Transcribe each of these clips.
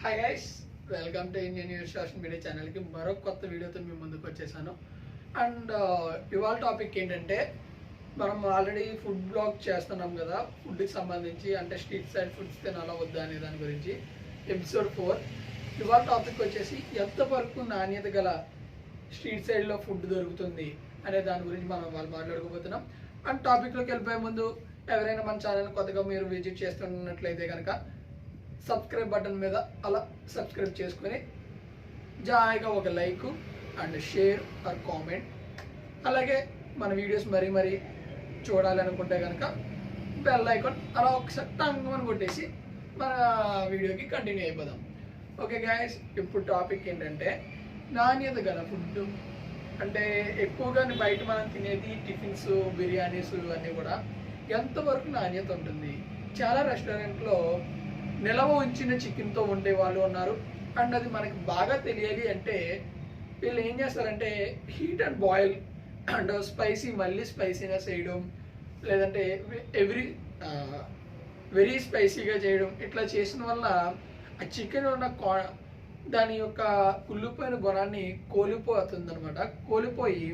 Hi guys, welcome to Indian news social media ఛానల్కి మరొక కొత్త వీడియోతో మీ ముందుకు వచ్చేసాను. అండ్ ఇవాళ టాపిక్ ఏంటంటే, మనం ఆల్రెడీ ఫుడ్ బ్లాగ్ చేస్తున్నాం కదా, ఫుడ్కి సంబంధించి, అంటే స్ట్రీట్ సైడ్ ఫుడ్స్ తినాలా వద్దా అనే దాని గురించి. ఎపిసోడ్ 4 ఇవాళ టాపిక్ వచ్చేసి ఎంతవరకు నాణ్యత గల స్ట్రీట్ సైడ్లో ఫుడ్ దొరుకుతుంది అనే దాని గురించి మనం వాళ్ళు మాట్లాడుకోబోతున్నాం. అండ్ టాపిక్లోకి వెళ్ళిపోయే ముందు ఎవరైనా మన ఛానల్ కొత్తగా మీరు విజిట్ చేస్తున్నట్లయితే కనుక సబ్స్క్రైబ్ బటన్ మీద అలా సబ్స్క్రైబ్ చేసుకొని జాయిగా ఒక like and share or comment, అలాగే మన వీడియోస్ మరీ చూడాలనుకుంటే కనుక బెల్ ఐకాన్ అలా ఒకసారి టంగమని కొట్టేసి మన వీడియోకి కంటిన్యూ అయిపోదాం. ఓకే గైస్, ఇప్పుడు టాపిక్ ఏంటంటే నాణ్యత గల ఫుడ్. అంటే ఎక్కువగా బయట మనం తినేది టిఫిన్స్, బిర్యానీస్ అన్నీ కూడా ఎంతవరకు నాణ్యత ఉంటుంది. చాలా రెస్టారెంట్లో నిలవ ఉంచిన చికెన్తో వండే వాళ్ళు ఉన్నారు. అండ్ అది మనకి బాగా తెలియాలి అంటే వీళ్ళు ఏం చేస్తారంటే హీట్ అండ్ బాయిల్ అండ్ మళ్ళీ స్పైసీనెస్ వేయడం, లేదంటే వెరీ స్పైసీగా చేయడం. ఇట్లా చేసిన వల్ల ఆ చికెన్ ఉన్న దాని యొక్క కుళ్ళిపోయిన గుణాన్ని కోల్పోతుంది. కోల్పోయి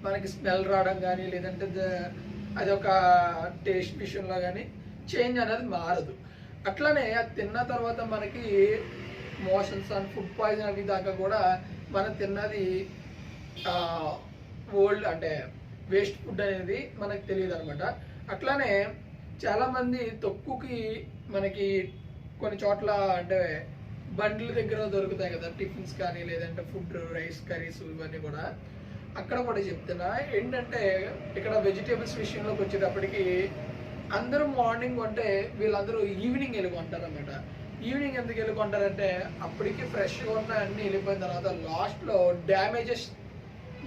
మనకి స్మెల్ రావడం కానీ, లేదంటే అది ఒక టేస్ట్ విషయంలో కానీ చేంజ్ అనేది మారదు. అట్లానే అది తిన్న తర్వాత మనకి మోషన్స్ అండ్ ఫుడ్ పాయిజన్ అవి దాకా కూడా మనం తిన్నది ఓల్డ్ అంటే వేస్ట్ ఫుడ్ అనేది మనకు తెలియదు అనమాట. అట్లానే చాలామంది తక్కువకి మనకి కొన్ని చోట్ల అంటే బండ్ల దగ్గర దొరుకుతాయి కదా టిఫిన్స్ కానీ, లేదంటే ఫుడ్ రైస్ కర్రీస్ ఇవన్నీ కూడా. అక్కడ కూడా చెప్తున్నా ఏంటంటే, ఇక్కడ వెజిటేబుల్స్ విషయంలోకి వచ్చేటప్పటికి అందరూ మార్నింగ్ కొంటే వీళ్ళందరూ ఈవినింగ్ వెళ్ళుకుంటారు అనమాట. ఈవినింగ్ ఎందుకు వెళ్ళుకుంటారంటే అప్పటికి ఫ్రెష్గా ఉన్న అన్నీ వెళ్ళిపోయిన తర్వాత లాస్ట్లో డ్యామేజెస్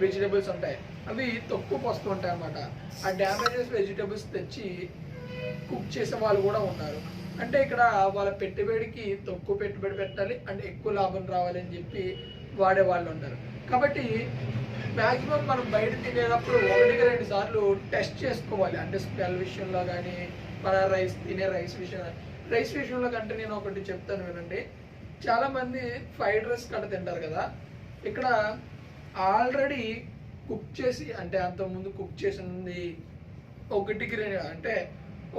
వెజిటేబుల్స్ ఉంటాయి, అవి తక్కువ వస్తూ ఉంటాయి అనమాట. ఆ డ్యామేజెస్ వెజిటేబుల్స్ తెచ్చి కుక్ చేసే వాళ్ళు కూడా ఉన్నారు. అంటే ఇక్కడ వాళ్ళ పెట్టుబడికి తక్కువ పెట్టుబడి పెట్టాలి అండ్ ఎక్కువ లాభం రావాలి అని చెప్పి వాడే వాళ్ళు ఉంటారు. కాబట్టి మ్యాక్సిమం మనం బయట తినేటప్పుడు 1-2 సార్లు టెస్ట్ చేసుకోవాలి. అంటే స్మెల్ విషయంలో కానీ, మన రైస్ విషయంలో కంటే నేను ఒకటి చెప్తాను వినండి. చాలామంది ఫ్రైడ్ రైస్ కట్ట తింటారు కదా, ఇక్కడ ఆల్రెడీ కుక్ చేసి, అంటే అంతకుముందు కుక్ చేసింది ఒకటికి అంటే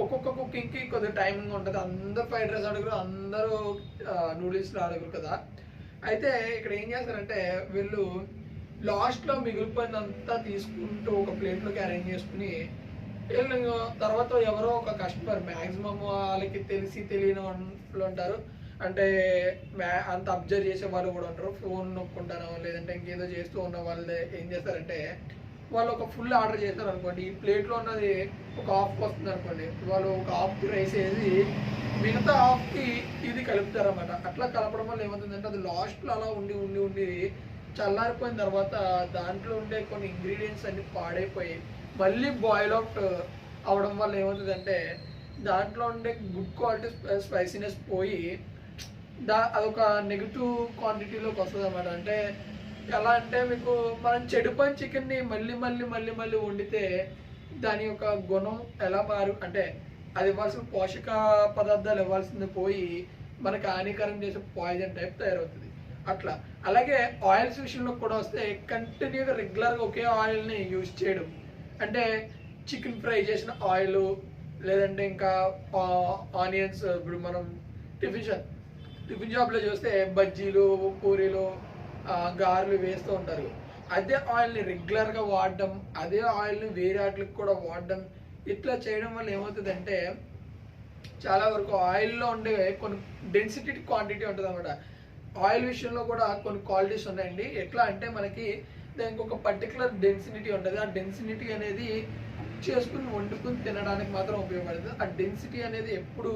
ఒక్కొక్క కుకింగ్కి కొద్దిగా టైమింగ్ ఉంటుంది. అందరూ ఫ్రైడ్ రైస్ అడుగురు, అందరూ నూడిల్స్లో అడుగురు కదా. అయితే ఇక్కడ ఏం చేస్తారంటే వీళ్ళు లాస్ట్లో మిగిలిపోయినంతా తీసుకుంటూ ఒక ప్లేట్లోకి అరేంజ్ చేసుకుని వీళ్ళు తర్వాత ఎవరో ఒక కస్టమర్, మ్యాక్సిమం వాళ్ళకి తెలియని వాళ్ళు ఉంటారు, అంటే అంత అబ్జర్వ్ చేసే వాళ్ళు కూడా ఉంటారు. ఫోన్ నొక్కుంటారో లేదంటే ఇంకేదో చేస్తూ ఉన్న వాళ్ళు ఏం చేస్తారంటే, వాళ్ళు ఒక ఫుల్ ఆర్డర్ చేస్తారు అనుకోండి, ఈ ప్లేట్లో ఉన్నది ఒక హాఫ్కి వస్తుంది అనుకోండి, వాళ్ళు ఒక హాఫ్కి రైస్ వేసి మిగతా హాఫ్కి ఇది కలుపుతారు అన్నమాట. అట్లా కలపడం వల్ల ఏమవుతుందంటే అది లాస్ట్లో అలా ఉండి చల్లారిపోయిన తర్వాత దాంట్లో ఉండే కొన్ని ఇంగ్రీడియంట్స్ అన్ని పాడైపోయి మళ్ళీ బాయిల్ అవుట్ అవడం వల్ల ఏమవుతుందంటే దాంట్లో ఉండే గుడ్ క్వాలిటీ స్పైసీనెస్ పోయి అదొక నెగిటివ్ క్వాంటిటీలోకి వస్తుంది అన్నమాట. అంటే ఎలా అంటే మీకు మనం చెడిపోయిన చికెన్ని మళ్ళీ వండితే దాని యొక్క గుణం ఎలా అంటే అది ఇవ్వాల్సిన పోషక పదార్థాలు ఇవ్వాల్సింది పోయి మనకి హానికరం చేసే పాయిజన్ టైప్ తయారవుతుంది. అట్లా అలాగే ఆయిల్స్ విషయంలో కూడా వస్తే కంటిన్యూగా రెగ్యులర్గా ఒకే ఆయిల్ని యూజ్ చేయడం, అంటే చికెన్ ఫ్రై చేసిన ఆయిల్, లేదంటే ఇంకా ఆనియన్స్. ఇప్పుడు మనం టిఫిన్ షాప్లో చూస్తే బజ్జీలు, పూరీలు, గారెలు వేస్తూ ఉంటారు. అదే ఆయిల్ని రెగ్యులర్గా వాడడం, అదే ఆయిల్ని వేరే వాటికి కూడా వాడడం, ఇట్లా చేయడం వల్ల ఏమవుతుందంటే చాలా వరకు ఆయిల్లో ఉండే కొన్ని డెన్సిటీ క్వాంటిటీ ఉంటుంది అన్నమాట. ఆయిల్ విషయంలో కూడా కొన్ని క్వాలిటీస్ ఉన్నాయండి. ఎట్లా అంటే మనకి దానికి ఒక పర్టికులర్ డెన్సిటీ ఉంటుంది. ఆ డెన్సిటీ అనేది చేసుకుని వండుకుని తినడానికి మాత్రం ఉపయోగపడుతుంది. ఆ డెన్సిటీ అనేది ఎప్పుడు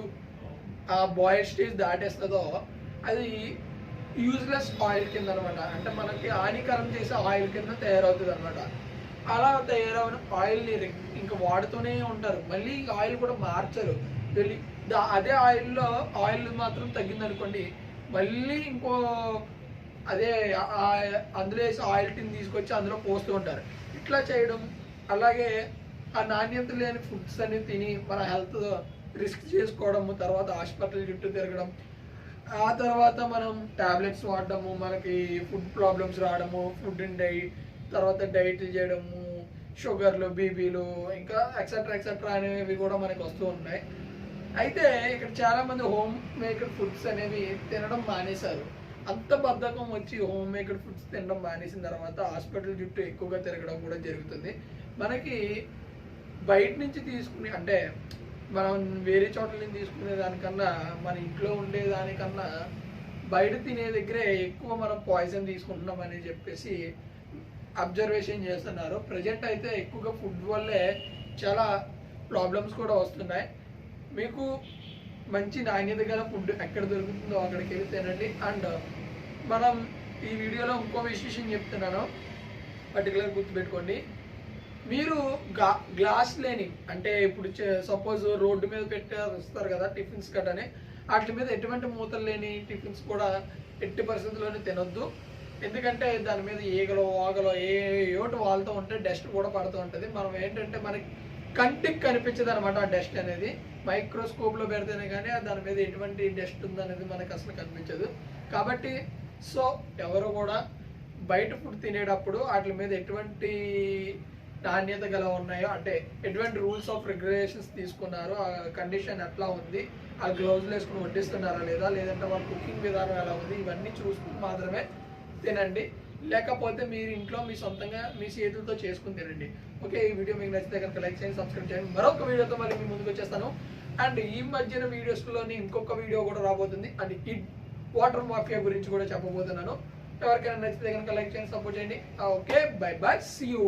ఆ బాయిల్ స్టేజ్ దాటేస్తుందో అది యూజ్లెస్ ఆయిల్ కింద అనమాట. అంటే మనకి హానికరం చేసే ఆయిల్ కింద తయారవుతుంది అనమాట. అలా తయారైన ఆయిల్ని ఇంకా వాడుతూనే ఉంటారు, మళ్ళీ ఆయిల్ కూడా మార్చరు. వెళ్ళి అదే ఆయిల్ మాత్రం తగ్గిందనుకోండి, మళ్ళీ ఇంకో అదే అందులో వేసి ఆయిల్ టిన్ తీసుకొచ్చి అందులో పోస్తూ ఉంటారు. ఇట్లా చేయడం, అలాగే ఆ నాణ్యత లేని ఫుడ్స్ అన్ని తిని మన హెల్త్ రిస్క్ చేసుకోవడము, తర్వాత హాస్పిటల్ చుట్టూ తిరగడం, ఆ తర్వాత మనం టాబ్లెట్స్ వాడడము, మనకి ఫుడ్ ప్రాబ్లమ్స్ రావడము, ఫుడ్ తర్వాత డైట్ చేయడము, షుగర్లు, బీపీలు, ఇంకా ఎక్సెట్రా అనేవి కూడా మనకు వస్తూ ఉన్నాయి. అయితే ఇక్కడ చాలా మంది హోమ్ మేకడ్ ఫుడ్స్ అనేవి తినడం మానేశారు. అంత బద్ధకం వచ్చి హోమ్ మేకడ్ ఫుడ్స్ తినడం మానేసిన తర్వాత హాస్పిటల్ చుట్టూ ఎక్కువగా తిరగడం కూడా జరుగుతుంది. మనకి బయట నుంచి తీసుకుని అంటే మనం వేరే చోట్ల నుంచి తీసుకునే దానికన్నా మన ఇంట్లో ఉండే దానికన్నా బయట తినే దగ్గరే ఎక్కువ మనం పాయిజన్ తీసుకుంటున్నాం అని చెప్పేసి అబ్జర్వేషన్ చేస్తున్నారు. ప్రజెంట్ అయితే ఎక్కువగా ఫుడ్ వల్లే చాలా ప్రాబ్లమ్స్ కూడా వస్తున్నాయి. మీకు మంచి నాణ్యత గల ఫుడ్ ఎక్కడ దొరుకుతుందో అక్కడికి వెళ్ళి తినండి. అండ్ మనం ఈ వీడియోలో ఇంకో విశేషం చెప్తున్నాను, పర్టికులర్ గుర్తుపెట్టుకోండి. మీరు గ్లాస్ లేని అంటే ఇప్పుడు సపోజ్ రోడ్డు మీద వస్తారు కదా టిఫిన్స్ కట్టని, వాటి మీద ఎటువంటి మూతలు లేని టిఫిన్స్ కూడా ఎట్టి పరిస్థితుల్లోనే తినొద్దు. ఎందుకంటే దాని మీద ఈగలు వాగలు ఏటి వాళ్తూ ఉంటే డస్ట్ కూడా పడుతూ ఉంటుంది. మనం ఏంటంటే మనకి కంటికి కనిపించదు అనమాట ఆ డస్ట్ అనేది. మైక్రోస్కోప్లో పెడితేనే కానీ దాని మీద ఎటువంటి డస్ట్ ఉందనేది మనకు అసలు కనిపించదు. కాబట్టి సో ఎవరు కూడా బయట ఫుడ్ తినేటప్పుడు వాటి మీద ఎటువంటి నాణ్యత గల ఉన్నాయో, అంటే ఎటువంటి రూల్స్ ఆఫ్ రెగ్యులేషన్స్ తీసుకున్నారో, ఆ కండిషన్ ఎట్లా ఉంది, ఆ గ్లౌజులు వేసుకుని వడ్డిస్తున్నారా లేదా, లేదంటే వాళ్ళ కుకింగ్ విధానం ఎలా ఉంది, ఇవన్నీ చూసుకుని మాత్రమే తినండి. లేకపోతే మీరు ఇంట్లో మీ సొంతంగా మీ చేతులతో చేసుకుని తినండి. ఓకే, ఈ వీడియో మీకు నచ్చితే కనుక లైక్ చేయండి, సబ్స్క్రైబ్ చేయండి. మరొక వీడియోతో మళ్ళీ మీ ముందుకు వచ్చేస్తాను. అండ్ ఈ మధ్యన వీడియోస్లోని ఇంకొక వీడియో కూడా రాబోతుంది. అండ్ ఈ వాటర్ మాఫియా గురించి కూడా చెప్పబోతున్నాను. ఎవరికైనా నచ్చితే కనుక లైక్ చేయండి, సపోర్ట్ చేయండి. Okay, bye bye, see you.